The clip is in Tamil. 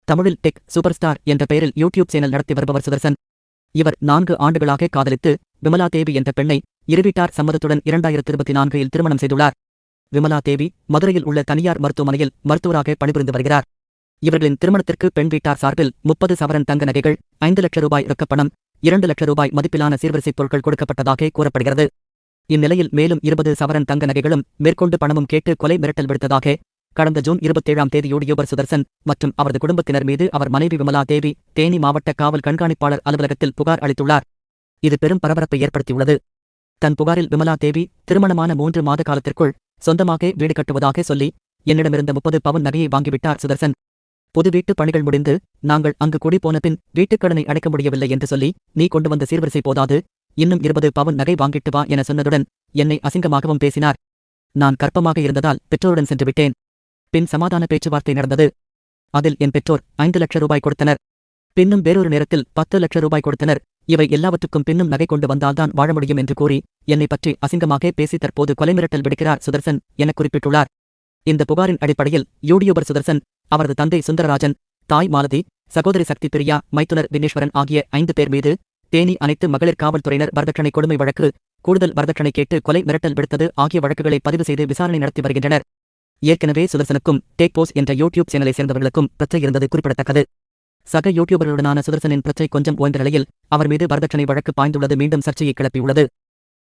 தமிழில் டெக் சூப்பர் ஸ்டார் என்ற பெயரில் யூடியூப் சேனல் நடத்தி வருபவர் சுதர்சன். இவர் 4 ஆண்டுகளாக காதலித்து விமலா தேவி என்ற பெண்ணை இருவீட்டார் சம்மதத்துடன் 2024இல் திருமணம் செய்துள்ளார். விமலா தேவி மதுரையில் உள்ள தனியார் மருத்துவமனையில் மருத்துவராக பணிபுரிந்து வருகிறார். இவர்களின் திருமணத்திற்கு பெண் வீட்டார் சார்பில் 30 சவரன் தங்க நகைகள், 5 லட்சம் ரூபாய் ரொக்கப்பணம், 2 லட்சம் ரூபாய் மதிப்பிலான சீர்வரிசைப் பொருட்கள் கொடுக்கப்பட்டதாக கூறப்படுகிறது. இந்நிலையில் மேலும் 20 சவரன் தங்க நகைகளும் மேற்கொண்டு பணமும் கேட்டு கொலை மிரட்டல் விடுத்ததாக கடந்த ஜூன் 27ஆம் தேதி யூடியூபர் சுதர்சன் மற்றும் அவரது குடும்பத்தினர் மீது அவர் மனைவி விமலா தேவி தேனி மாவட்ட காவல் கண்காணிப்பாளர் அலுவலகத்தில் புகார் அளித்துள்ளார். இது பெரும் பரபரப்பை ஏற்படுத்தியுள்ளது. தன் புகாரில் விமலா தேவி திருமணமான 3 மாத காலத்திற்குள் சொந்தமாக வீடு கட்டுவதாக சொல்லி என்னிடமிருந்த 30 பவுன் நகையை வாங்கிவிட்டார் சுதர்சன். புது வீட்டு பணிகள் முடிந்து நாங்கள் அங்கு குடி போன பின் வீட்டுக்கடனை அடைக்க முடியவில்லை என்று சொல்லி நீ கொண்டு வந்த சீர்வரிசை போதாது, இன்னும் 20 பவுன் நகை வாங்கிட்டு வா என சொன்னதுடன் என்னை அசிங்கமாகவும் பேசினார். நான் கர்ப்பமாக இருந்ததால் பெற்றோருடன் சென்று விட்டேன். பின் சமாதான பேச்சுவார்த்தை நடந்தது. அதில் என் பெற்றோர் 5 லட்சம் ரூபாய் கொடுத்தனர். பின்னும் வேறொரு நேரத்தில் 10 லட்சம் ரூபாய் கொடுத்தனர். இவை எல்லாவற்றுக்கும் பின்னும் நகை கொண்டு வந்தால்தான் வாழ முடியும் என்று கூறி என்னை பற்றி அசிங்கமாக பேசி தற்போது கொலை மிரட்டல் விடுக்கிறார் சுதர்சன் என குறிப்பிட்டுள்ளார். இந்த புகாரின் அடிப்படையில் யூடியூபர் சுதர்சன், அவரது தந்தை சுந்தரராஜன், தாய் மாலதி, சகோதரி சக்தி பிரியா, மைத்துனர் விக்னேஸ்வரன் ஆகிய 5 பேர் மீது தேனி அனைத்து மகளிர் காவல்துறையினர் வரதட்சணை கொடுமை வழக்கு, கூடுதல் வரதட்சணை கேட்டு கொலை மிரட்டல் விடுத்தது ஆகிய வழக்குகளை பதிவு செய்து விசாரணை நடத்தி வருகின்றனர். ஏற்கனவே சுதர்சனுக்கும் டேக் போஸ் என்ற யூடியூப் சேனலை சேர்ந்தவர்களுக்கும் பிரச்சனை இருந்தது குறிப்பிடத்தக்கது. சக யூடியூபர்களுடனான சுதர்சனின் பிரச்சனை கொஞ்சம் ஓய்ந்த நிலையில் அவர் மீது வரதட்சணை வழக்கு பாய்ந்துள்ளது மீண்டும் சர்ச்சையை கிளப்பியுள்ளது.